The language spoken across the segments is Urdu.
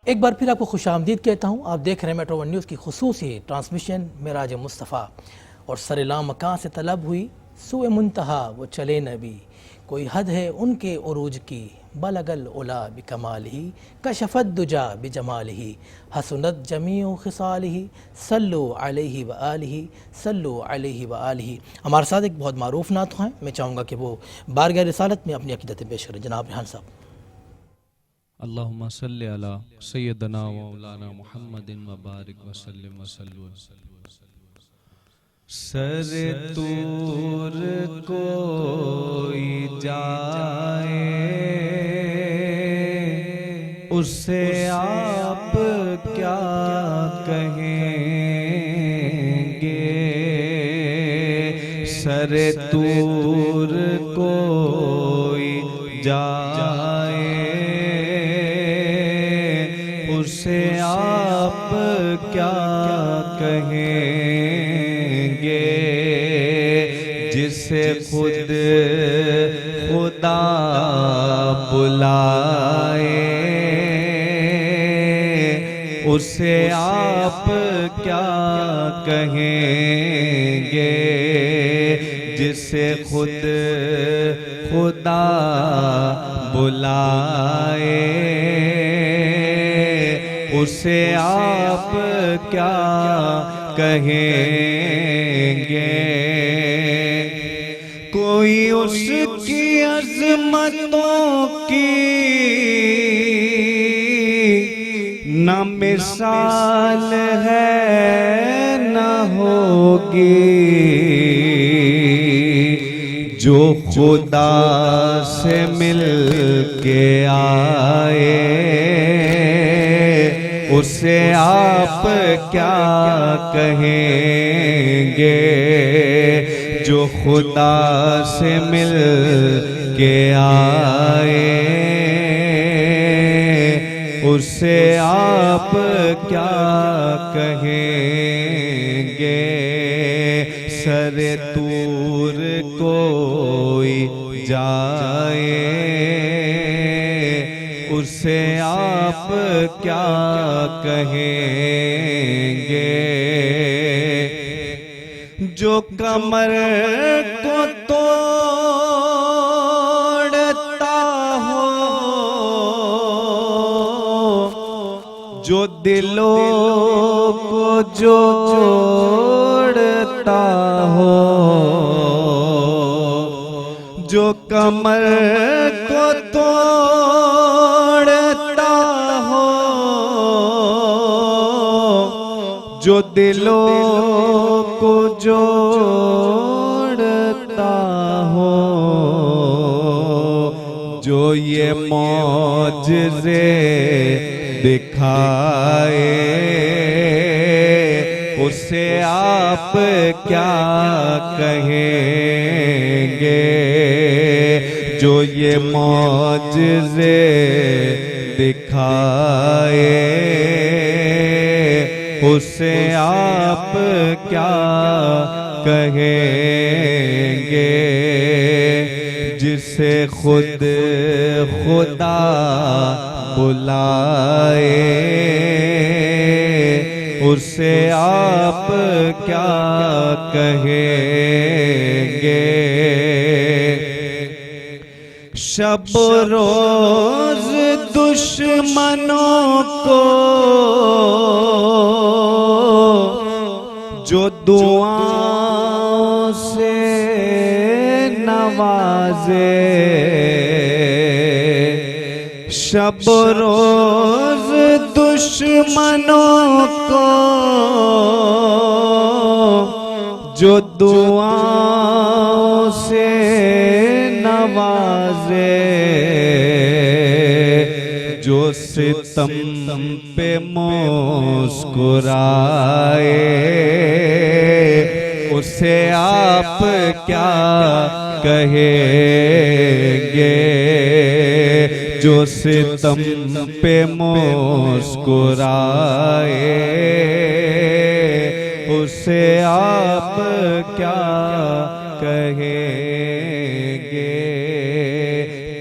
ایک بار پھر آپ کو خوش آمدید کہتا ہوں. آپ دیکھ رہے ہیں میٹرو ون نیوز کی خصوصی ٹرانسمیشن معراج مصطفیٰ. اور سر لامکاں سے طلب ہوئی سوئے منتہا وہ چلے نبی. کوئی حد ہے ان کے عروج کی بلغ العلا بکمالہ کشفت دجا بجمالہ حسنت جمیع خصالہ صلو علیہ وآلہ صلو علیہ وآلہ. ہمارے ساتھ ایک بہت معروف نعت ہیں، میں چاہوں گا کہ وہ بارگاہ رسالت میں اپنی عقیدت پیش کریں. جناب ریحان صاحب. اللہم صلی علی سیدنا و مولانا محمد وبارک وسلم وسلم. سر طور کوئی جائے اسے آپ کیا کہیں گے. سر طور کوئی جائے اسے آپ کیا کہیں گے. جسے خود خدا بلائے اسے آپ کیا کہیں گے. جسے خود خدا بلائے اسے آپ کیا کہیں گے. کوئی اس کی عظمتوں کی نہ مثال ہے نہ ہوگی. جو خدا سے مل کے آئے اسے آپ کیا کہیں گے. جو خدا سے مل کے آئے اسے آپ کیا کہیں گے. سر طور کوئی جائے اسے آپ کیا کہیں گے. جو کمر کو توڑتا ہو جو دلوں کو جوڑتا ہو. جو کمر کو توڑتا ہو جو دلوں کو جوڑتا ہو. جو یہ معجزے دکھائے اسے آپ کیا کہیں گے. جو یہ معجزے دکھائے اسے آپ کیا کہیں گے. جسے خود خدا بلائے اسے آپ کیا کہیں گے. شب روز دشمنوں کو جو دعاؤں سے نوازے. شب روز دشمنوں کو جو دعاؤں سے نوازے. جو ستم پہ مسکرائے اسے آپ کیا کہیں گے. جو ستم پہ مسکرائے اسے آپ کیا کہیں گے.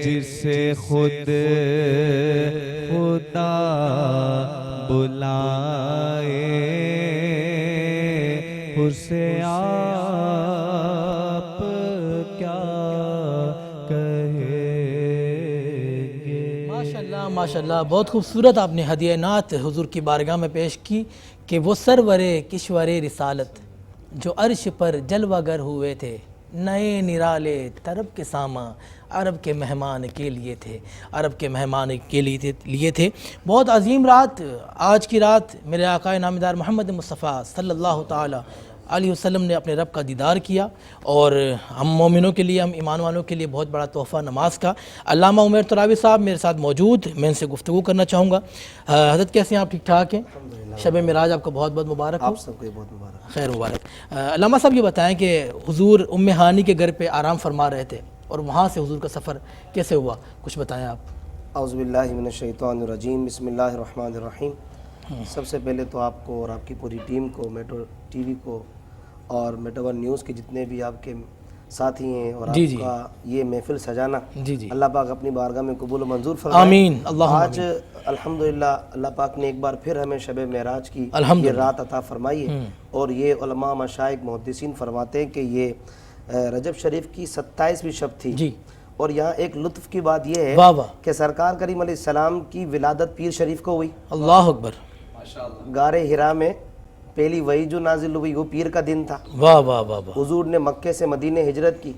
جسے خود خدا بلائے اسے آپ کیا کہیں گے۔ ماشاءاللہ ماشاءاللہ، بہت خوبصورت آپ نے ہدیہ نعت حضور کی بارگاہ میں پیش کی کہ وہ سرور کشور رسالت جو عرش پر جلوہ گر ہوئے تھے، نئے نرالے طرب کے ساماں عرب کے مہمان کے لیے تھے، عرب کے مہمان کے لیے تھے۔ بہت عظیم رات، آج کی رات میرے آقا نامدار محمد مصطفیٰ صلی اللہ تعالی علیہ وسلم نے اپنے رب کا دیدار کیا، اور ہم مومنوں کے لیے، ہم ایمان والوں کے لیے بہت بڑا تحفہ نماز کا۔ علامہ عمیر ترابی صاحب میرے ساتھ موجود، میں ان سے گفتگو کرنا چاہوں گا۔ حضرت کیسے ہیں آپ؟ ٹھیک ٹھاک ہیں؟ شب معراج آپ کو بہت بہت مبارک ہو۔ آپ سب کو بہت مبارک، خیر مبارک۔ علامہ صاحب یہ بتائیں کہ حضور ام ہانی کے گھر پہ آرام فرما رہے تھے، اور وہاں سے حضور کا سفر کیسے ہوا، کچھ بتائیں آپ۔ اعوذ باللہ من الشیطان الرجیم، بسم اللہ الرحمن الرحیم۔ سب سے پہلے تو آپ کو اور آپ کی پوری ٹیم کو، میٹرو ٹی وی کو اور میٹرو ون نیوز کے جتنے بھی آپ کے ساتھی ہیں، اور جی آپ کا یہ محفل سجانا، جی جی، اللہ پاک اپنی بارگاہ میں قبول و منظور فرمائے۔ آمین اللہم آج الحمدللہ اللہ پاک نے ایک بار پھر ہمیں شب معراج کی الحمدللہ یہ رات عطا فرمائی ہے، اور یہ علماء مشائخ محدثین فرماتے ہیں کہ یہ رجب شریف کی 27ویں شب تھی۔ جی، اور یہاں ایک لطف کی بات یہ ہے واہ واہ، کہ سرکار کریم علیہ السلام کی ولادت پیر شریف کو ہوئی۔ اللہ اکبر، غار حرا میں پہلی وحی جو نازل ہوئی وہ پیر کا دن تھا۔ واہ واہ واہ واہ، حضور نے مکے سے مدینے ہجرت کی،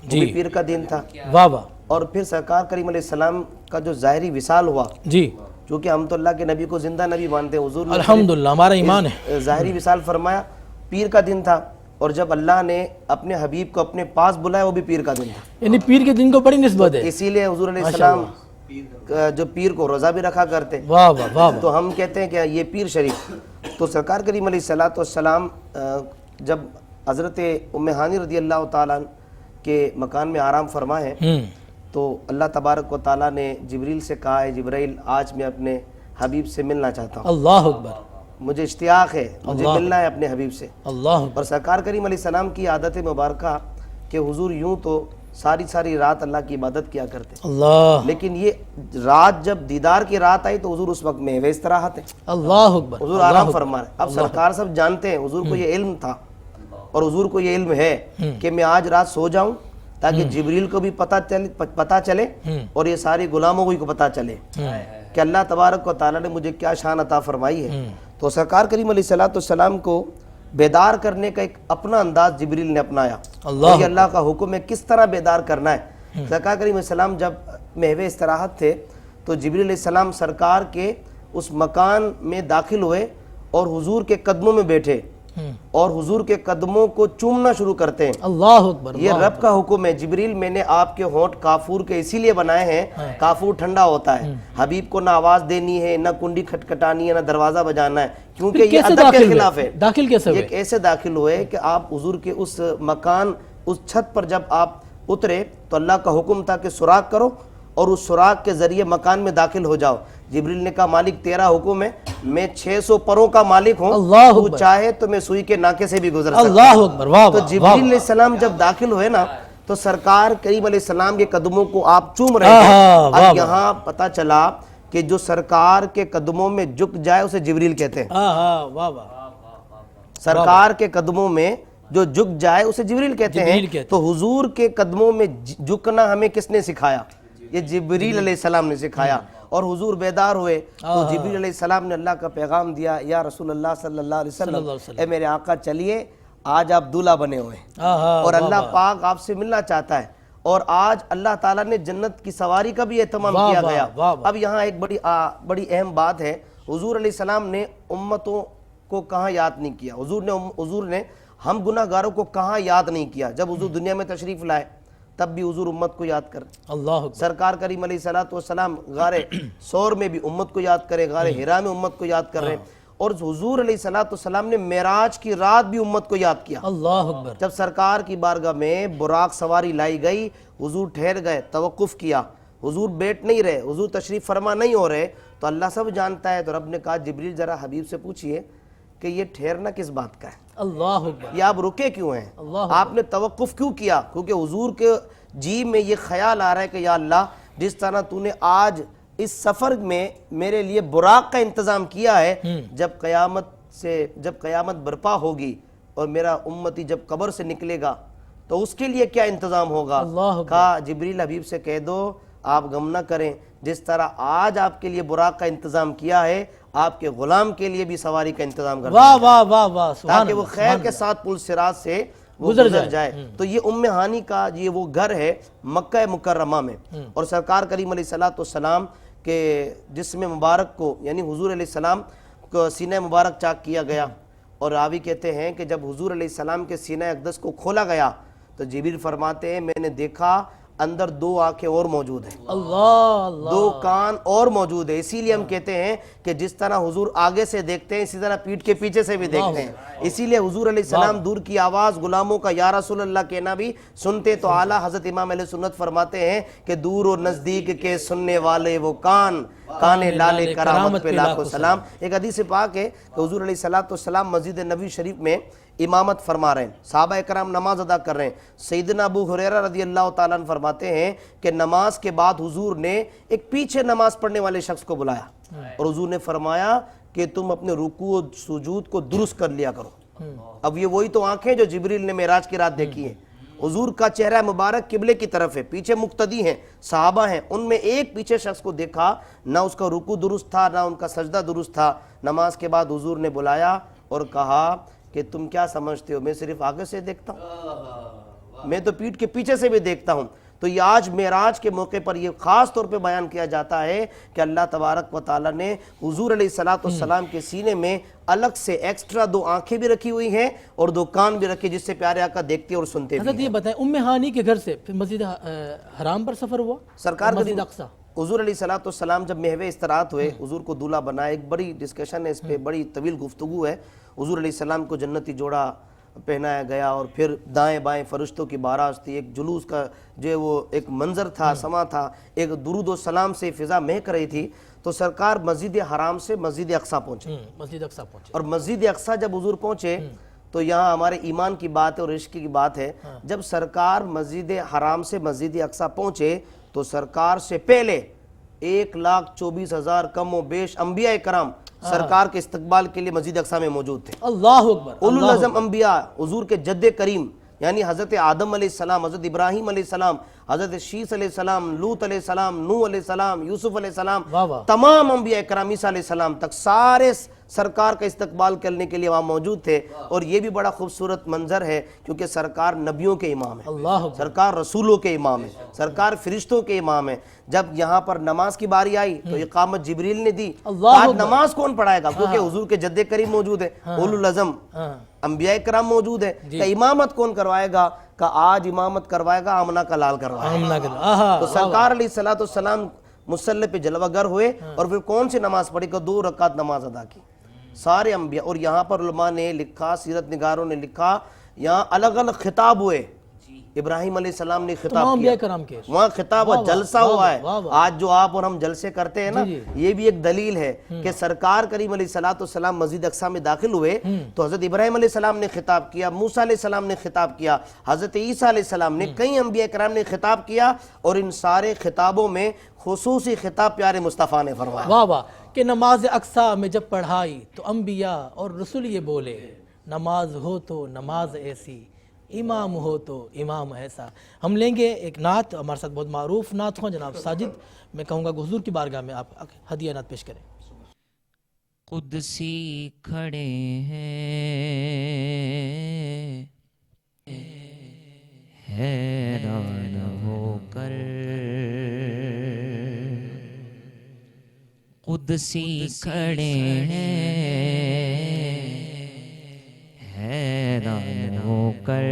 وہ بھی پیر کا دن تھا۔ واہ واہ، اور پھر سرکار کریم علیہ السلام کا جو ظاہری وصال ہوا، جی، چونکہ ہم تو اللہ کے نبی کو زندہ نبی مانتے ہیں، حضور نے الحمدللہ ہمارا ایمان ہے۔ ظاہری وصال فرمایا، پیر کا دن تھا، اور جب اللہ نے اپنے حبیب کو اپنے پاس بلایا وہ بھی پیر کا دن تھا۔ یعنی پیر کے دن کو بڑی نسبت ہے۔ اسی لیے حضور علیہ السلام جو پیر کو روزہ بھی رکھا کرتے، واہ واہ واہ واہ، تو ہم کہتے ہیں کہ یہ پیر شریف۔ تو سرکار کریم علیہ السلام جب حضرت ام ہانی رضی اللہ تعالیٰ کے مکان میں آرام فرما ہے، تو اللہ تبارک و تعالیٰ نے جبریل سے کہا ہے، جبرائیل آج میں اپنے حبیب سے ملنا چاہتا ہوں، اللہ اکبر، مجھے اشتیاق ہے، مجھے ملنا ہے اپنے حبیب سے۔ اللہ اکبر، اور سرکار کریم علیہ السلام کی عادت مبارکہ کہ حضور یوں تو ساری رات اللہ کی عبادت کیا کرتے، اللہ، لیکن یہ رات جب دیدار کی رات آئی تو حضور اس وقت میں استراحت ہے، اللہ اکبر، حضور آرام فرما رہے۔ اب سرکار سب جانتے ہیں، حضور کو یہ علم تھا اور حضور کو یہ علم ہے کہ میں آج رات سو جاؤں تاکہ جبریل کو بھی پتہ چلے اور یہ سارے غلاموں کو پتہ چلے کہ اللہ تبارک و تعالیٰ نے مجھے کیا شان عطا فرمائی ہے۔ تو سرکار کریم علیہ السلام کو بیدار کرنے کا ایک اپنا انداز جبریل نے اپنایا، اور یہ اللہ کا حکم ہے کس طرح بیدار کرنا ہے۔ سرکار کریم علیہ السلام جب محو استراحت تھے تو جبریل علیہ السلام سرکار کے اس مکان میں داخل ہوئے اور حضور کے قدموں میں بیٹھے اور حضور کے قدموں کو چومنا شروع کرتے ہیں۔ اللہ اکبر، یہ رب کا حکم ہے، جبریل میں نے آپ کے ہونٹ کافور کے اسی لیے بنائے ہیں، کافور ٹھنڈا ہوتا ہے، حبیب کو نہ آواز دینی ہے، نہ کنڈی کھٹکھٹانی ہے، نہ دروازہ بجانا ہے، کیونکہ یہ ادب کے خلاف ہے۔ داخل کیسے ہوئے؟ یہ ایسے داخل ہوئے کہ آپ حضور کے اس مکان، اس چھت پر جب آپ اترے تو اللہ کا حکم تھا کہ سوراخ کرو اور اس سوراخ کے ذریعے مکان میں داخل ہو جاؤ۔ جبریل نے کہا مالک تیرا حکم ہے، میں 600 پروں کا مالک ہوں، اللہ تو اکبر، چاہے تو میں سوئی کے ناکے سے بھی گزر سکتا ہوں۔ اللہ اکبر، واہ تو واہ، جبریل علیہ السلام جب داخل ہوئے نا تو سرکار کریم علیہ السلام کے قدموں کو آپ چوم رہے ہیں۔ اب یہاں پتہ چلا کہ جو سرکار کے قدموں میں جھک جائے اسے جبریل کہتے ہیں، واہ واہ، سرکار کے قدموں میں جو جھک جائے اسے جبریل کہتے ہیں۔ تو حضور کے قدموں میں جھکنا ہمیں کس نے سکھایا؟ یہ جبریل علیہ السلام نے سکھایا۔ اور حضور بیدار ہوئے تو جبریل علیہ السلام نے اللہ کا پیغام دیا، یا رسول اللہ صلی اللہ علیہ وسلم، اے میرے آقا چلیے، آج آپ دولہا بنے ہوئے ہیں اور اللہ پاک آپ سے ملنا چاہتا ہے، اور آج اللہ تعالیٰ نے جنت کی سواری کا بھی اہتمام کیا گیا۔ اب یہاں ایک بڑی اہم بات ہے، حضور علیہ السلام نے امتوں کو کہاں یاد نہیں کیا، حضور نے ہم گناہ گاروں کو کہاں یاد نہیں کیا۔ جب حضور دنیا میں تشریف لائے تب بھی حضور امت کو یاد کر، اللہ سرکار کریم علیہ السلام غار سور میں بھی امت کو یاد کرے، غار حرا میں امت کو یاد کر رہے ہیں، اور حضور علیہ السلام نے معراج کی رات بھی امت کو یاد کیا۔ اللہ اکبر، جب سرکار کی بارگاہ میں براق سواری لائی گئی، حضور ٹھہر گئے، توقف کیا، حضور بیٹھ نہیں رہے، حضور تشریف فرما نہیں ہو رہے، تو اللہ سب جانتا ہے، تو رب نے کہا جبریل ذرا حبیب سے پوچھئے کہ یہ ٹھہرنا کس بات کا ہے، اللہ اکبر، یہ آپ رکے کیوں ہیں، آپ نے توقف کیوں کیا؟ کیونکہ حضور کے جی میں یہ خیال آ رہا ہے کہ یا اللہ جس طرح تو نے آج اس سفر میں میرے لیے براق کا انتظام کیا ہے، جب قیامت برپا ہوگی اور میرا امتی جب قبر سے نکلے گا تو اس کے لیے کیا انتظام ہوگا؟ کہا جبریل حبیب سے کہہ دو آپ غم نہ کریں، جس طرح آج آپ کے لیے براق کا انتظام کیا ہے آپ کے غلام کے لیے بھی سواری کا انتظام کر واہ واہ واہ واہ، تاکہ وہ خیر کے ساتھ پل صراط سے وہ گزر جائے۔ تو یہ ام ہانی کا یہ وہ گھر ہے مکہ مکرمہ میں، اور سرکار کریم علیہ السلام کے جسم مبارک کو یعنی حضور علیہ السلام کو سینہ مبارک چاک کیا گیا، اور راوی کہتے ہیں کہ جب حضور علیہ السلام کے سینہ اقدس کو کھولا گیا تو جبریل فرماتے ہیں میں نے دیکھا اندر 2 آنکھیں اور موجود ہیں، اللہ 2 کان اور موجود ہیں۔ اسی لیے ہم کہتے ہیں کہ جس طرح حضور آگے سے دیکھتے ہیں اسی طرح پیٹھ کے پیچھے سے بھی دیکھتے ہیں، اسی لیے حضور علیہ السلام دور کی آواز غلاموں کا یا رسول اللہ کہنا بھی سنتے تو اعلیٰ حضرت امام اہل سنت فرماتے ہیں کہ دور و نزدیک کے سننے والے وہ کان لالے کرامت پہ لاکھوں سلام۔ ایک حدیث پاک ہے کہ حضور علیہ السلام مسجد نبوی شریف میں امامت فرما رہے ہیں، صحابہ اکرام نماز ادا کر رہے ہیں، سیدنا ابو ہریرہ رضی اللہ تعالیٰ عنہ فرماتے ہیں کہ نماز کے بعد حضور نے ایک پیچھے نماز پڑھنے والے شخص کو بلایا اور حضور نے فرمایا کہ تم اپنے رکوع و سجود کو درست کر لیا کرو۔ اب یہ وہی تو آنکھیں جو جبریل نے معراج کی رات دیکھی ہیں، حضور کا چہرہ مبارک قبلے کی طرف ہے، پیچھے مقتدی ہیں، صحابہ ہیں، ان میں ایک پیچھے شخص کو دیکھا نہ اس کا رکوع درست تھا نہ ان کا سجدہ درست تھا۔ نماز کے بعد حضور نے بلایا اور کہا کہ تم کیا سمجھتے ہو میں صرف آگے سے دیکھتا ہوں، میں تو پیٹھ کے پیچھے سے بھی دیکھتا ہوں۔ تو یہ آج معراج کے موقع پر یہ خاص طور پہ بیان کیا جاتا ہے کہ اللہ تبارک و تعالیٰ نے حضور علیہ السلام کے سینے میں الگ سے ایکسٹرا 2 آنکھیں بھی رکھی ہوئی ہیں اور 2 کان بھی رکھے جس سے پیارے آقا دیکھتے اور سنتے بھی۔ حضرت یہ بتائیں ام ہانی کے گھر سے پھر مسجد حرام پر سفر ہوا؟ سرکار مسجد اقصی حضور علیہ السلام جب محو استراحت ہوئے حضور کو دولہا بنایا، ایک بڑی ڈسکشن ہے اس پہ، بڑی طویل گفتگو ہے۔ حضور علیہ السلام کو جنتی جوڑا پہنایا گیا اور پھر دائیں بائیں فرشتوں کی بارش تھی، ایک جلوس کا جو وہ ایک منظر تھا، سما تھا، ایک درود و سلام سے فضا مہک رہی تھی۔ تو سرکار مسجد حرام سے مسجد اقصی پہنچے، مسجد اقصی پہنچے، اور مسجد اقصی جب حضور پہنچے تو یہاں ہمارے ایمان کی بات ہے اور عشق کی بات ہے، جب سرکار مسجد حرام سے مسجد اقصی پہنچے تو سرکار سے پہلے 1,24,000 کم و بیش انبیاء کرام سرکار کے استقبال کے لیے مسجد اقصی میں موجود تھے۔ اللہ اکبر، اولو العزم انبیاء حضور کے جد کریم یعنی حضرت آدم علیہ السلام، حضرت ابراہیم علیہ السلام، حضرت شیس علیہ السلام، لوط علیہ السلام، نوح علیہ السلام، یوسف علیہ السلام، تمام انبیاء کرام عیسیٰ علیہ السلام تک سارے سرکار کا استقبال کرنے کے لیے وہاں موجود تھے۔ اور یہ بھی بڑا خوبصورت منظر ہے کیونکہ سرکار نبیوں کے امام ہیں، سرکار رسولوں کے امام ہیں، سرکار فرشتوں کے امام ہیں۔ جب یہاں پر نماز کی باری آئی تو اقامت جبریل نے دی، آج نماز کون پڑھائے گا کیونکہ حضور کے جد کریم موجود ہے، اولو العزم انبیاء کرام موجود ہے، کہ امامت کون کروائے گا؟ کہ آج امامت کروائے گا آمنہ کا لال کروائے گا۔ تو سرکار علیہ السلام مصلی پہ جلوہ گر ہوئے اور پھر کون سی نماز پڑھی؟ کہ 2 رکعت نماز ادا کی سارے انبیاء۔ اور یہاں پر علماء نے لکھا، سیرت نگاروں نے لکھا، یہاں الگ الگ خطاب ہوئے، ابراہیم علیہ السلام نے خطاب کیا، وہاں خطاب جلسہ ہوا ہے۔ آج جو آپ اور ہم جلسے کرتے ہیں نا، یہ بھی ایک دلیل ہے کہ سرکار کریم علیہ السلام مسجد اقصی میں داخل ہوئے تو حضرت ابراہیم علیہ السلام نے خطاب کیا، موسیٰ علیہ السلام نے خطاب کیا، حضرت عیسیٰ علیہ السلام نے، کئی انبیاء کرام نے خطاب کیا، اور ان سارے خطابوں میں خصوصی خطاب پیارے مصطفیٰ نے فرمایا۔ واہ واہ، کہ نماز اقصی میں جب پڑھائی تو انبیاء اور رسول یہ بولے، نماز ہو تو نماز ایسی، امام ہو تو امام ایسا۔ ہم لیں گے ایک نعت، ہمارے ساتھ بہت معروف نعت ہوں جناب ساجد، میں کہوں گا کہ حضور کی بارگاہ میں آپ ہدیہ نعت پیش کریں۔ قدسی کھڑے ہیں حیران ہو کر، قدسی کھڑے ہیں حیران ہو کر،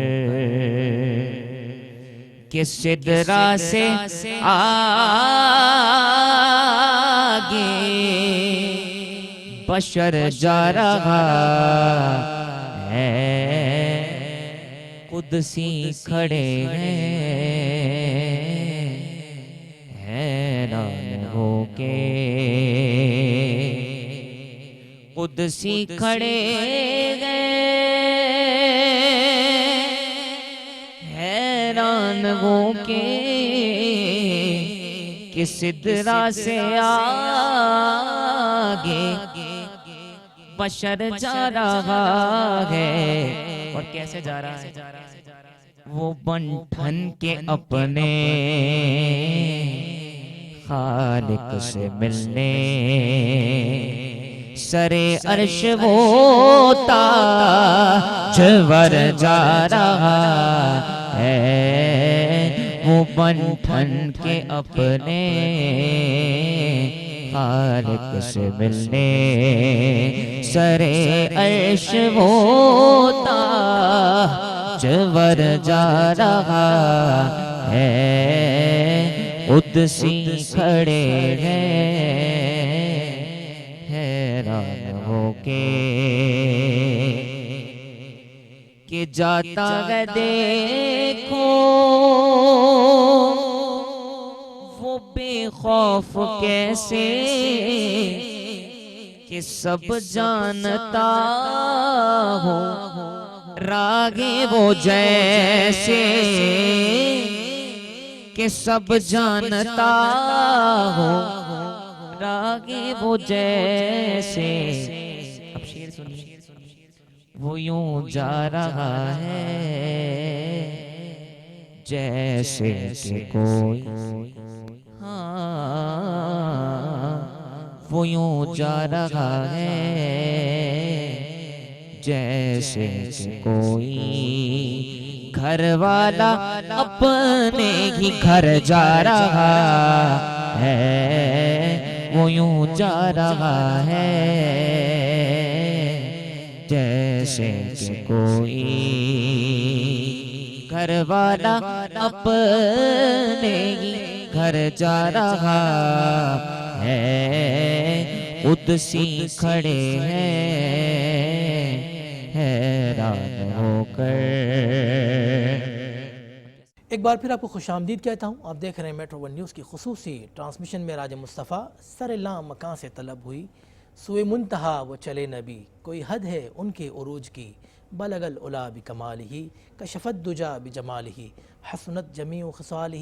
کہ سدرا سے آگے بشر جا رہا ہے، قدسی کھڑے ہیں حیران ہو کے، قدسی کھڑے ہیں حیران ہو کے، کہ سدرا سے آگے بشر جا رہا ہے. اور کیسے جا رہا ہے؟ وہ بن ٹھن کے اپنے خالق سے ملنے سرے عرش وہ تاجور جا رہا ہے. وہ بن ٹھن کے اپنے خالق سے ملنے سرے عرش وہ تاجور جا رہا ہے. قدسی کھڑے ہیں حیران ہو کے کہ جاتا ہے دیکھو وہ بے خوف کیسے کہ سب جانتا ہو راگے وہ جیسے کہ سب جانتا ہو راگے وہ جیسے. اب شعر سنیے. وہ یوں جا رہا ہے جیسے کہ کوئی وہ یوں جا رہا ہے جیسے کہ کوئی گھر والا اپنے ہی گھر جا رہا ہے. وہ یوں جا رہا ہے جیسے کہ کوئی گھر والا اپنے ہی گھر جا رہا ہے. قدسی کھڑے ہیں حیران ہو کر. ایک بار پھر آپ کو خوش آمدید کہتا ہوں. آپ دیکھ رہے ہیں میٹرو ون نیوز کی خصوصی ٹرانسمیشن میں. راج مصطفیٰ سر لا مکان سے طلب ہوئی سوئے منتہا وہ چلے نبی. کوئی حد ہے ان کے عروج کی بلغ العلا بکمالہ کشفت دجا بجمالہ حسنت جمیع خصالہ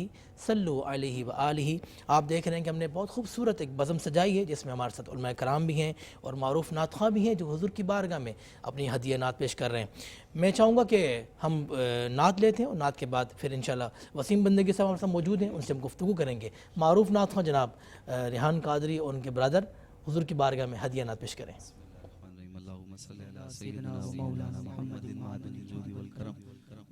صلو علیہ وآلہ. آپ دیکھ رہے ہیں کہ ہم نے بہت خوبصورت ایک بزم سجائی ہے جس میں ہمارے ساتھ علماء کرام بھی ہیں اور معروف نعت خواں بھی ہیں جو حضور کی بارگاہ میں اپنی ہدیہ نعت پیش کر رہے ہیں. میں چاہوں گا کہ ہم نعت لیتے ہیں اور نعت کے بعد پھر انشاءاللہ وسیم بندگی صاحب ہمارے ساتھ موجود ہیں, ان سے ہم گفتگو کریں گے. معروف نعت خواں جناب ریحان قادری اور ان کے برادر حضور کی بارگاہ میں ہدیہ نعت پیش کریں. اللہم صلی علی سیدنا و مولانا محمد معدن الجود والکرم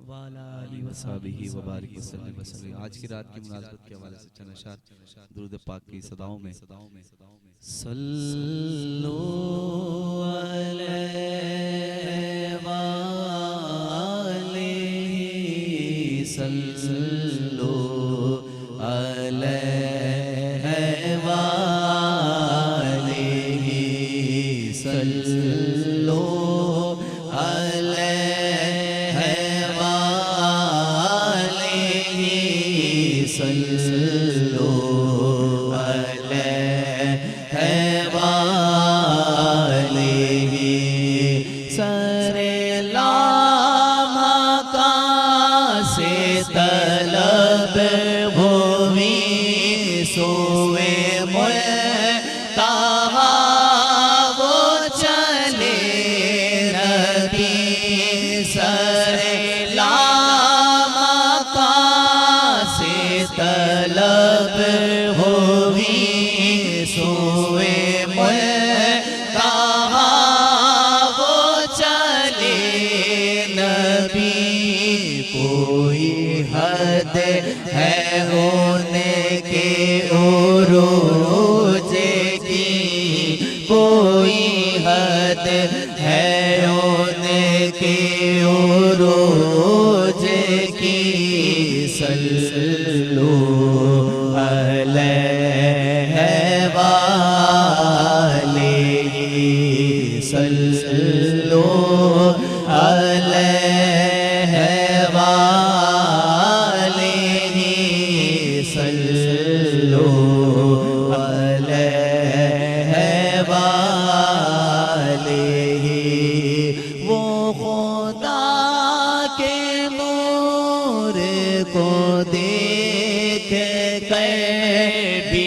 وعلی آلہ وصحبہ وبارک وسلم. آج کی رات کی مناسبت کے حوالے سے چند اشعار درود پاک کی صداؤں میں. صلو علیہ وآلہ صلو علیہ وآلہ صلو علیہ وآلہ صلو علیہ وآلہ. سر لامکان سے طلب ہوئی سوئے منتہا وہ چلے نبی. سر لامکان سے طلب ہوئی سوئے منتہا وہ چلے نبی. کوئی حد ہے ہونے کے عروج کی, کوئی حد ہے ہونے کے عروج کی. صلو علیہ وآلہ صلو علیہ وآلہ صلو علیہ وآلہ. وہ خدا کے نور کو دیکھ کر بھی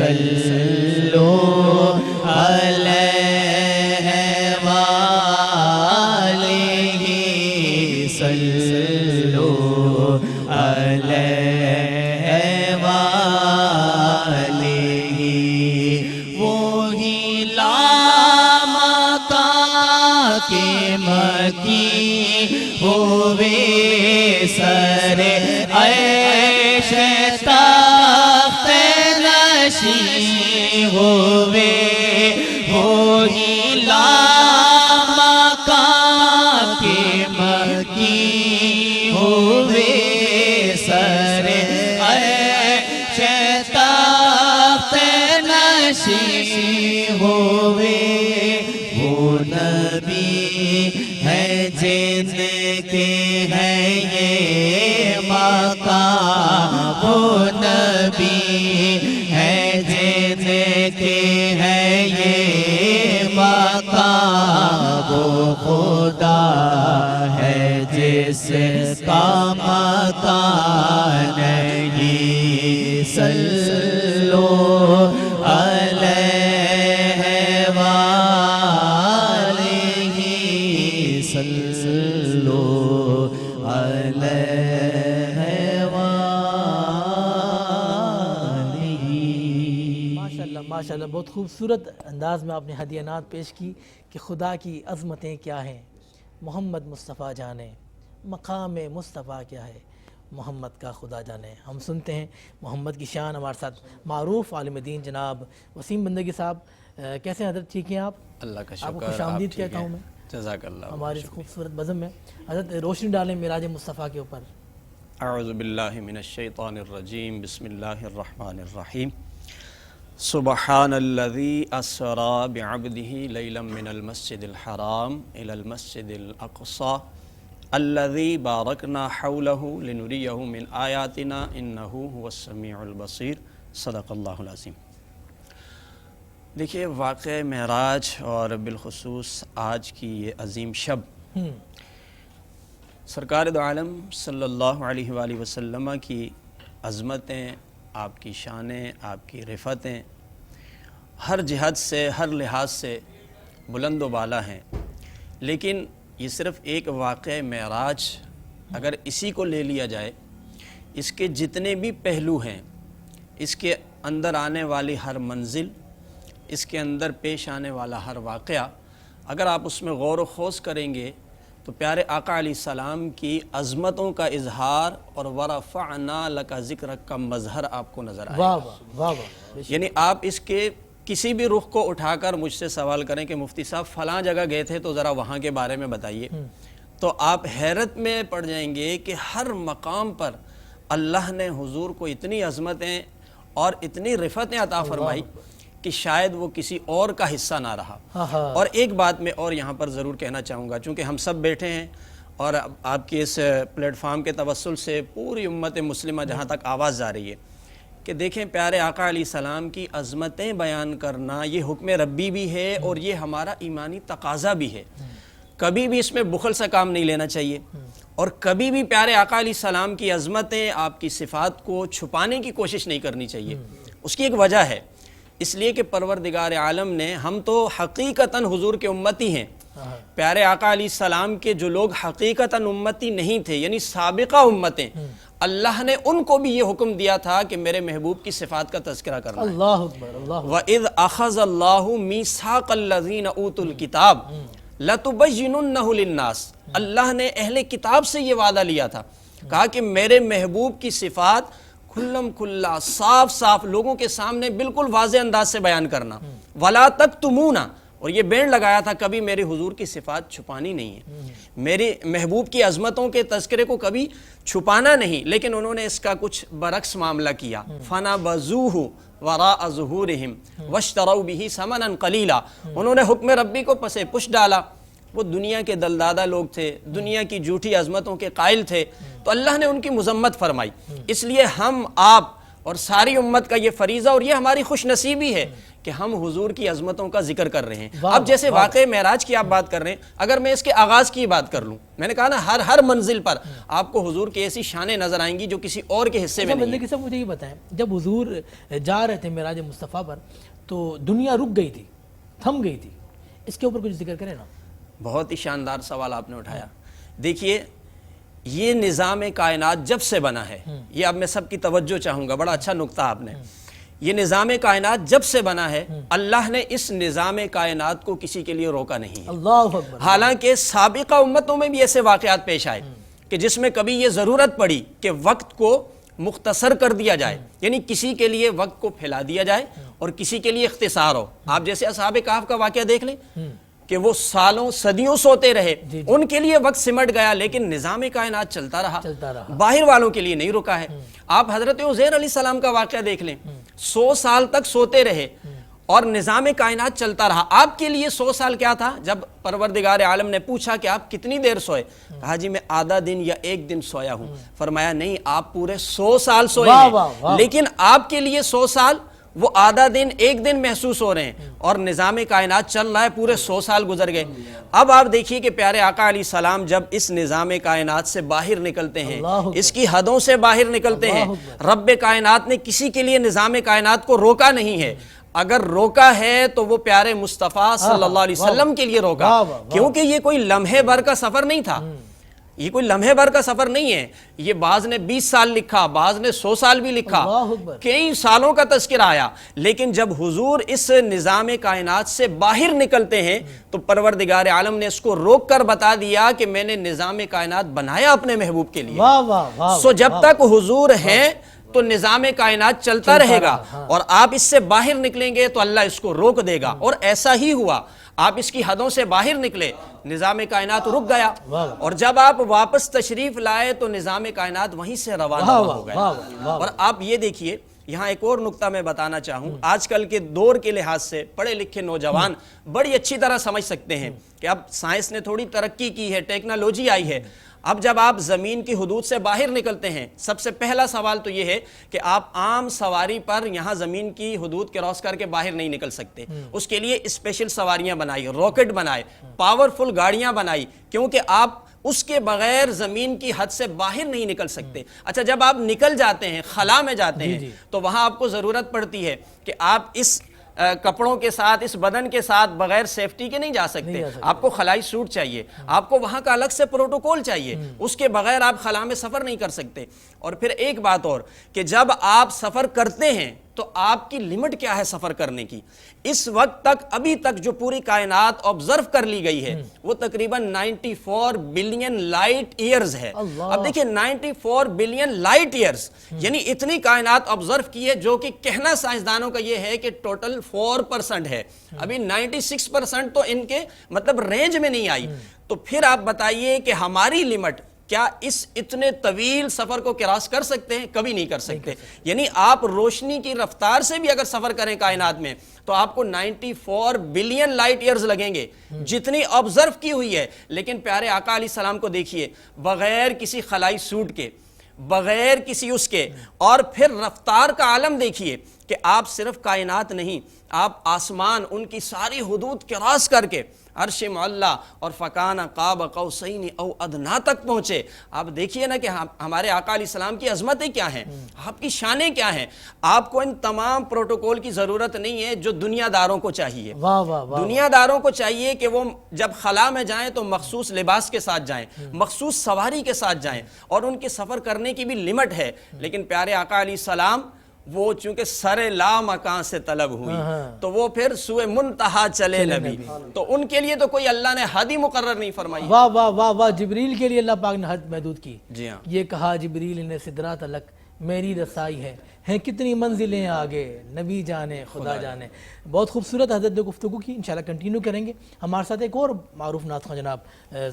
صلو علیہ وآلہ صلو علیہ وآلہ وہی لامکان کے مکی ہوئے سر عیش تخت نشین ہوئے وہی لامکان کے مکی ہوئے سر عیش تخت نشین ہوئے وہ نبی ہے جن کے ہے یہ مقام وہ نبی ہے جن کے ہے یہ مقام وہ خدا ہے جس کا مکان نہیں صلو علیہ وآلہ صلو علیہ وآلہ۔ ماشاءاللہ ماشاءاللہ، بہت خوبصورت انداز میں آپ نے ہدیہ نعت پیش کی کہ خدا کی عظمتیں کیا ہیں، محمد مصطفیٰ جانے، مقام مصطفیٰ کیا ہے، محمد کا خدا جانے۔ ہم سنتے ہیں محمد کی شان، ہمارے ساتھ معروف عالم دین جناب وسیم بندگی صاحب۔ کیسے ہیں حضرت، ٹھیک ہیں آپ؟ اللہ کا شکر، آپ کو خوش آمدید کہتا ہوں میں جزاک اللہ ہماری اس خوبصورت بزم میں۔ حضرت روشنی ڈالیں معراج مصطفیٰ کے اوپر۔ اعوذ باللہ من الشیطان الرجیم، بسم اللہ الرحمن الرحیم۔ سبحان الذی اسری بعبدہ لیلا من المسجد الحرام الی المسجد الاقصی الذی بارکنا حولہ لنریہ من آیاتنا انہ هو السمیع البصیر، صدق اللہ العظیم۔ دیکھیے، واقع معراج اور بالخصوص آج کی یہ عظیم شب سرکار دو عالم صلی اللہ علیہ وآلہ وسلم کی عظمتیں، آپ کی شانیں، آپ کی رفتیں ہر جہت سے، ہر لحاظ سے بلند و بالا ہیں، لیکن یہ صرف ایک واقع معراج اگر اسی کو لے لیا جائے، اس کے جتنے بھی پہلو ہیں، اس کے اندر آنے والی ہر منزل، اس کے اندر پیش آنے والا ہر واقعہ، اگر آپ اس میں غور و خوض کریں گے تو پیارے آقا علیہ السلام کی عظمتوں کا اظہار اور ورفعنا لک ذکرک کا مظہر آپ کو نظر آئے واہ گا۔ واہ واہ واہ۔ یعنی آپ اس کے کسی بھی رخ کو اٹھا کر مجھ سے سوال کریں کہ مفتی صاحب فلاں جگہ گئے تھے تو ذرا وہاں کے بارے میں بتائیے، تو آپ حیرت میں پڑ جائیں گے کہ ہر مقام پر اللہ نے حضور کو اتنی عظمتیں اور اتنی رفتیں عطا فرمائی کہ شاید وہ کسی اور کا حصہ نہ رہا۔ اور ایک بات میں اور یہاں پر ضرور کہنا چاہوں گا، چونکہ ہم سب بیٹھے ہیں اور آپ کی اس پلیٹ فارم کے توسل سے پوری امت مسلمہ جہاں تک آواز جا رہی ہے کہ دیکھیں پیارے آقا علیہ السلام کی عظمتیں بیان کرنا یہ حکم ربی بھی ہے اور یہ ہمارا ایمانی تقاضا بھی ہے۔ کبھی بھی اس میں بخل سے کام نہیں لینا چاہیے، اور کبھی بھی پیارے آقا علیہ السلام کی عظمتیں، آپ کی صفات کو چھپانے کی کوشش نہیں کرنی چاہیے۔ اس کی ایک وجہ ہے، اس لیے کہ پروردگار عالم نے، ہم تو حقیقتاً حضور کے امتی ہیں، پیارے آقا علیہ السلام کے جو لوگ حقیقتاً امتی نہیں تھے یعنی سابقہ امتیں، اللہ نے ان کو بھی یہ حکم دیا تھا کہ میرے محبوب کی صفات کا تذکرہ کرنا ہے۔ اللہ اکبر، اللہ اکبر۔ وَإِذْ أَخَذَ اللَّهُ مِيثَاقَ الَّذِينَ أُوتُوا الْكِتَابَ لَتُبَيِّنُنَّهُ لِلنَّاسِ، اللہ نے اہل کتاب سے یہ وعدہ لیا تھا، کہا کہ میرے محبوب کی صفات کھلم کھلا، صاف صاف لوگوں کے سامنے بالکل واضح انداز سے بیان کرنا۔ وَلَا تَكْتُمُونَ، اور یہ بینڈ لگایا تھا کبھی میرے حضور کی صفات چھپانی نہیں ہے، میری محبوب کی عظمتوں کے تذکرے کو کبھی چھپانا نہیں، لیکن انہوں نے اس کا کچھ برعکس معاملہ کیا۔ فَنَبَذُوهُ وَرَاءَ ظُهُورِهِمْ وَاشْتَرَوْا بِهِ ثَمَنًا قَلِيلًا، انہوں نے حکم ربی کو پس پش ڈالا۔ وہ دنیا کے دلدادہ لوگ تھے، دنیا کی جھوٹی عظمتوں کے قائل تھے، تو اللہ نے ان کی مذمت فرمائی۔ اس لیے ہم آپ اور ساری امت کا یہ فریضہ اور یہ ہماری خوش نصیبی ہے کہ ہم حضور کی عظمتوں کا ذکر کر رہے ہیں۔ اب جیسے واقعہ معراج کی آپ بات کر رہے ہیں، اگر میں اس کے آغاز کی بات کر لوں، میں نے کہا نا ہر منزل پر آپ کو حضور کی ایسی شانیں نظر آئیں گی جو کسی اور کے حصے میں نہیں ہے۔ مجھے یہ بتائیں، جب حضور جا رہے تھے معراج مصطفیٰ پر تو دنیا رک گئی تھی، تھم گئی تھی، اس کے اوپر کچھ ذکر کریں نا۔ بہت ہی شاندار سوال آپ نے اٹھایا۔ دیکھیے یہ نظام کائنات جب سے بنا ہے، یہ اب میں سب کی توجہ چاہوں گا، بڑا اچھا نکتہ آپ نے، یہ نظام کائنات جب سے بنا ہے اللہ نے اس نظام کائنات کو کسی کے لیے روکا نہیں ہے۔ اللہ اکبر۔ حالانکہ سابقہ امتوں میں بھی ایسے واقعات پیش آئے کہ جس میں کبھی یہ ضرورت پڑی کہ وقت کو مختصر کر دیا جائے، یعنی کسی کے لیے وقت کو پھیلا دیا جائے اور کسی کے لیے اختصار ہو۔ آپ جیسے اصحاب کہف کا واقعہ دیکھ لیں کہ وہ سالوں صدیوں سوتے رہے، ان کے لیے وقت سمٹ گیا لیکن نظام کائنات چلتا رہا، باہر والوں کے لیے نہیں رکا ہے۔ آپ حضرت عزیر علیہ السلام کا واقعہ دیکھ لیں، 100 سال تک سوتے رہے اور نظام کائنات چلتا رہا۔ آپ کے لیے 100 سال کیا تھا؟ جب پروردگار عالم نے پوچھا کہ آپ کتنی دیر سوئے، کہا جی میں آدھا دن یا 1 دن سویا ہوں۔ فرمایا نہیں، آپ پورے 100 سال سوئے ہیں، لیکن آپ کے لیے 100 سال وہ آدھا دن 1 دن محسوس ہو رہے ہیں اور نظام کائنات چل رہا ہے، پورے 100 سال گزر گئے۔ اب آپ دیکھیے کہ پیارے آقا علیہ السلام جب اس نظام کائنات سے باہر نکلتے ہیں، اس کی حدوں سے باہر نکلتے ہیں، رب کائنات نے کسی کے لیے نظام کائنات کو روکا نہیں ہے۔ اگر روکا ہے تو وہ پیارے مصطفیٰ صلی اللہ علیہ وسلم کے لیے روکا، کیونکہ یہ کوئی لمحے بھر کا سفر نہیں تھا، یہ کوئی لمحے بھر کا سفر نہیں ہے۔ یہ بعض نے 20 سال لکھا، بعض نے 100 سال بھی لکھا، کئی سالوں کا تذکرہ آیا، لیکن جب حضور اس نظام کائنات سے باہر نکلتے ہیں تو پروردگار عالم نے اس کو روک کر بتا دیا کہ میں نے نظام کائنات بنایا اپنے محبوب کے لیے۔ سو جب تک حضور ہیں تو نظام کائنات چلتا رہے گا، اور آپ اس سے باہر نکلیں گے تو اللہ اس کو روک دے گا، اور ایسا ہی ہوا۔ آپ اس کی حدوں سے باہر نکلے، نظام کائنات رک گیا، اور جب آپ واپس تشریف لائے تو نظام کائنات وہیں سے روانہ ہو گئے۔ اور آپ یہ دیکھیے، یہاں ایک اور نکتہ میں بتانا چاہوں، آج کل کے دور کے لحاظ سے پڑھے لکھے نوجوان بڑی اچھی طرح سمجھ سکتے ہیں کہ اب سائنس نے تھوڑی ترقی کی ہے، ٹیکنالوجی آئی ہے۔ اب جب آپ زمین کی حدود سے باہر نکلتے ہیں، سب سے پہلا سوال تو یہ ہے کہ آپ عام سواری پر یہاں زمین کی حدود کراس کر کے باہر نہیں نکل سکتے۔ اس کے لیے اسپیشل سواریاں بنائی، راکٹ بنائے، پاورفل گاڑیاں بنائی، کیونکہ آپ اس کے بغیر زمین کی حد سے باہر نہیں نکل سکتے۔ اچھا، جب آپ نکل جاتے ہیں، خلا میں جاتے ہیں، تو وہاں آپ کو ضرورت پڑتی ہے کہ آپ اس کپڑوں کے ساتھ، اس بدن کے ساتھ بغیر سیفٹی کے نہیں جا سکتے۔ آپ کو خلائی سوٹ چاہیے، آپ کو وہاں کا الگ سے پروٹوکول چاہیے، اس کے بغیر آپ خلا میں سفر نہیں کر سکتے۔ اور پھر ایک بات اور کہ جب آپ سفر کرتے ہیں تو آپ کی لمٹ کیا ہے سفر کرنے کی؟ اس وقت تک، ابھی تک جو پوری کائنات آبزرو کر لی گئی ہے وہ تقریباً 94 بلین لائٹ ایئرز ہے۔ اب دیکھیں 94 بلین لائٹ ایئرز، یعنی اتنی کائنات آبزرو کی ہے، جو کہ کہنا سائنسدانوں کا یہ ہے کہ ٹوٹل 4% ہے، ابھی 96% تو ان کے مطلب رینج میں نہیں آئی۔ تو پھر آپ بتائیے کہ ہماری لمٹ کیا اس اتنے طویل سفر کو کراس کر سکتے ہیں؟ کبھی نہیں کر سکتے۔ یعنی آپ روشنی کی رفتار سے بھی اگر سفر کریں کائنات میں تو آپ کو 94 بلین لائٹ ایئرز لگیں گے، جتنی آبزرو کی ہوئی ہے۔ لیکن پیارے آقا علیہ السلام کو دیکھیے، بغیر کسی خلائی سوٹ کے، بغیر کسی اس کے، اور پھر رفتار کا عالم دیکھیے کہ آپ صرف کائنات نہیں، آپ آسمان، ان کی ساری حدود کراس کر کے عرش معلیٰ اور فکان قاب قوسین او ادنا تک پہنچے۔ آپ دیکھیے نا کہ ہمارے آقا علیہ السلام کی عظمتیں کیا ہیں، آپ کی شانیں کیا ہیں۔ آپ کو ان تمام پروٹوکول کی ضرورت نہیں ہے جو دنیا داروں کو چاہیے۔ دنیا داروں کو چاہیے کہ وہ جب خلا میں جائیں تو مخصوص لباس کے ساتھ جائیں، مخصوص سواری کے ساتھ جائیں، اور ان کے سفر کرنے کی بھی لمٹ ہے۔ لیکن پیارے آقا علیہ السلام وہ چونکہ سر لا مکان سے طلب ہوئی تو وہ پھر سوئے منتہا چلے نبی، تو ان کے لیے تو کوئی اللہ نے حد ہی مقرر نہیں فرمائی۔ واہ واہ واہ واہ، جبریل کے لیے اللہ پاک نے حد محدود کی۔ جی ہاں، یہ کہا جبریل نے سدرا تلک میری رسائی ہے، ہیں کتنی منزلیں آگے نبی جانے خدا جانے۔ بہت خوبصورت حضرت نے گفتگو کی، انشاءاللہ کنٹینیو کریں گے۔ ہمارے ساتھ ایک اور معروف نعت خواں جناب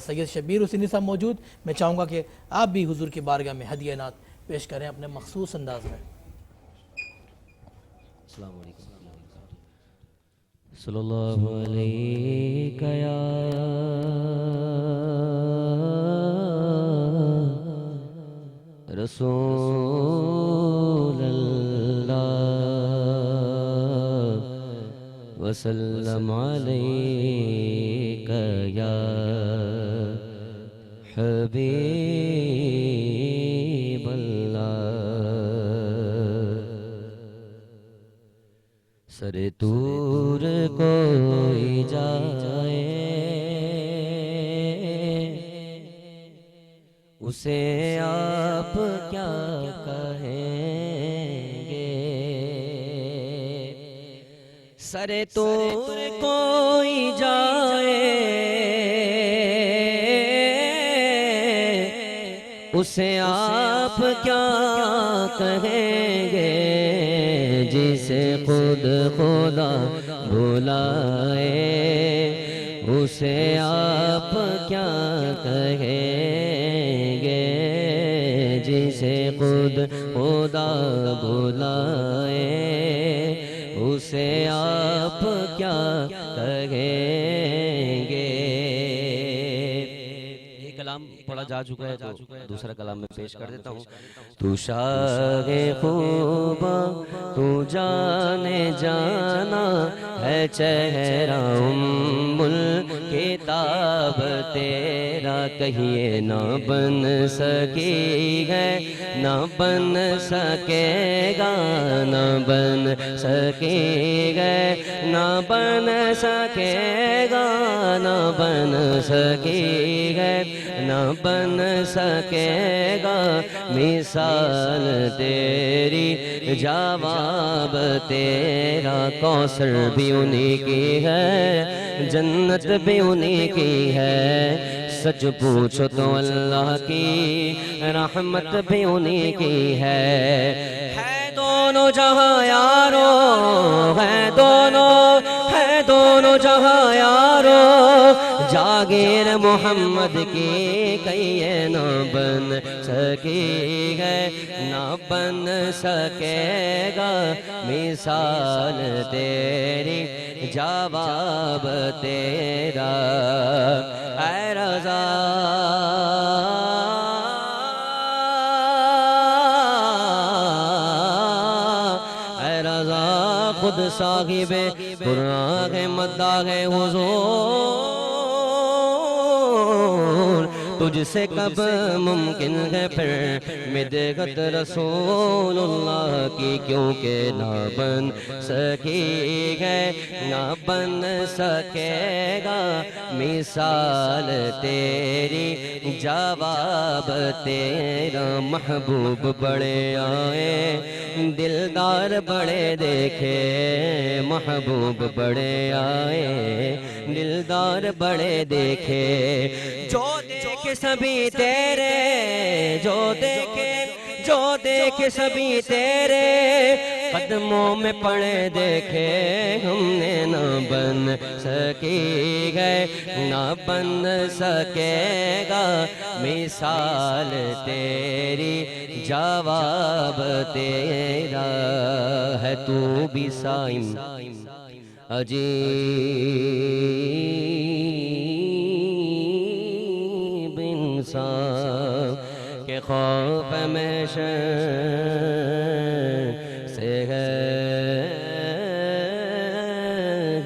سید شبیر حسینی صاحب موجود، میں چاہوں گا کہ آپ بھی حضور کی بارگاہ میں ہدیہ نعت پیش کریں اپنے مخصوص انداز میں۔ السلام علیکم صلی اللہ علیہ یا رسول اللہ وسلم عليك يا حبيب الله سر طور کوئی جائے اسے آپ کیا کہیں گے سر طور کوئی جائے اسے آپ کیا کہیں گے جسے خود خدا بلائے اسے آپ کیا کہیں گے جسے خود خدا بلائے اسے آپ کیا کہیں گے یہ کلام پڑھا جا چکا ہے تو دوسرا کلام میں پیش کر دیتا ہوں تو شاہ خوبا تو جانے جانا ہے چہرہ ام الکتاب تیرا کہیے نہ بن سکی ہے نہ بن سکے گا نہ بن سکے گا نہ بن سکے گا نہ بن سکے گا نہ بن سکے گا مثال تیری جواب تیرا کوثر بھی انہی کی ہے جنت بھی انہی کی ہے سچ پوچھو تو اللہ کی رحمت بھی انہی کی ہے دونوں جہاں یارو ہے دونوں جہاں یارو جاگیر محمد کی کہیے نہ بن سکی ہے نہ بن سکے گا مثال تیری جواب تیرا اے رضا اے رضا خود صاحب قرآن مداح حضور تجھ سے کب ممکن ہے پھر مدحت رسول اللہ کی کیونکہ نہ بن سکی ہے نہ بن سکے گا مثال تیری جواب تیرا محبوب بڑے آئے دلدار بڑے دیکھے محبوب بڑے آئے دلدار بڑے دیکھے جو دیکھے سبھی تیرے جو دیکھے سبھی تیرے قدموں میں پڑے دیکھے ہم نے نہ بن سکی ہے نہ بن سکے گا مثال تیری جواب تیرا ہے تو بھی سائم عجیب انسان کہ خوف میں سے ہے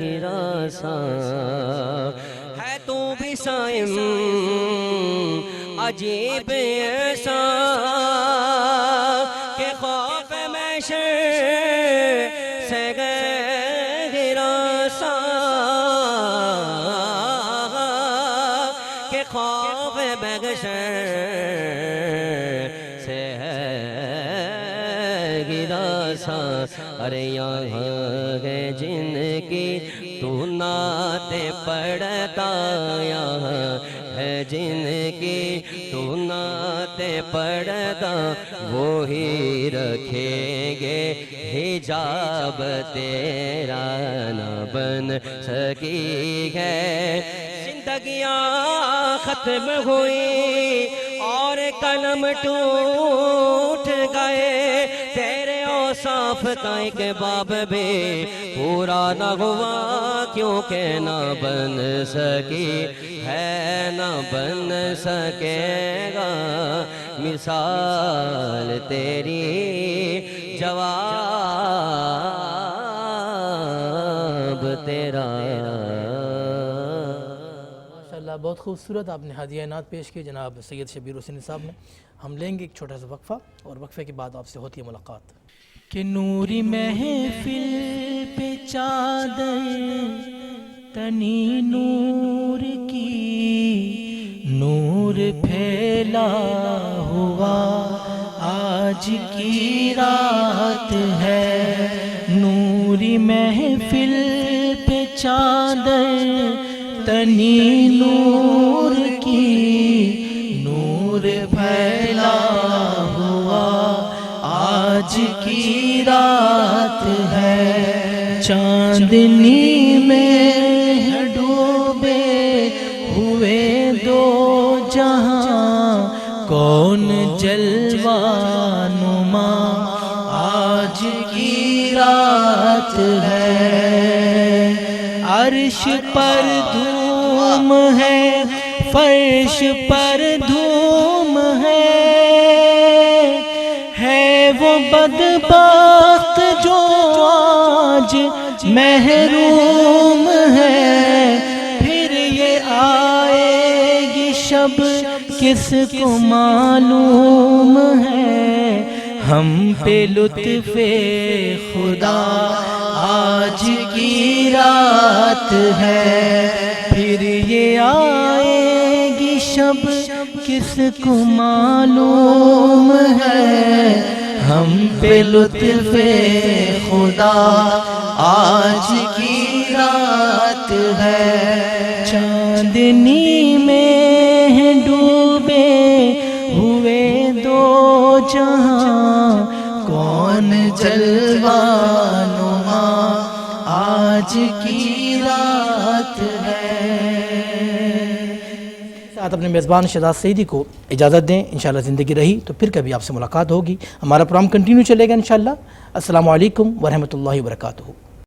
ہراساں ہے تو بھی سائم عجیب ایسا کہ خوف میں سے ہے ہراساں کہ خوف بغشر سے ہے ہراساں ارے یہاں ہے جن کی تو نعتیں پڑھتا یہاں ہے جن کی تو نعتیں پڑھتا وہی رکھیں گے حجاب تیرا نہ بن سکی ہے زندگیاں ختم ہوئی اور قلم ٹوٹ گئے تیرے اوصاف کا ایک باب بھی پورا نہ ہوا کیونکہ نہ بن سکی ہے نہ بن سکے گا مثال تیری جواب تیرا ماشاءاللہ بہت خوبصورت آپ نے ہدیہ نعت پیش کی جناب سید شبیر حسین صاحب نے. ہم لیں گے ایک چھوٹا سا وقفہ اور وقفے کے بعد آپ سے ہوتی ہے ملاقات. کہ نوری محفل پہ چادر تنی نور کی نور پھیلا ہوا آج کی رات ہے. نوری محفل پہ چادر تنی نور کی نور پھیلا ہوا آج کی رات ہے. چاندنی میں ڈوبے ہوئے دو جہاں کون جلوہ نما آج کی رات ہے. عرش پر دھوم ہے فرش پر دھوم ہے وہ بدبخت جو آج محروم ہے. پھر یہ آئے گی شب کس کو معلوم ہے. ہم پہ لطف خدا آج کی رات ہے. پھر یہ آئے گی شب کس کو معلوم ہے. ہم پہ لطف خدا آج کی رات ہے. چاندنی میں ڈوبے ہوئے دو جہاں کون جلوہ نما آج کی رات ہے. ساتھ اپنے میزبان شہزاد سعیدی کو اجازت دیں. انشاءاللہ زندگی رہی تو پھر کبھی آپ سے ملاقات ہوگی. ہمارا پروگرام کنٹینیو چلے گا انشاءاللہ. السلام علیکم ورحمۃ اللہ وبرکاتہ.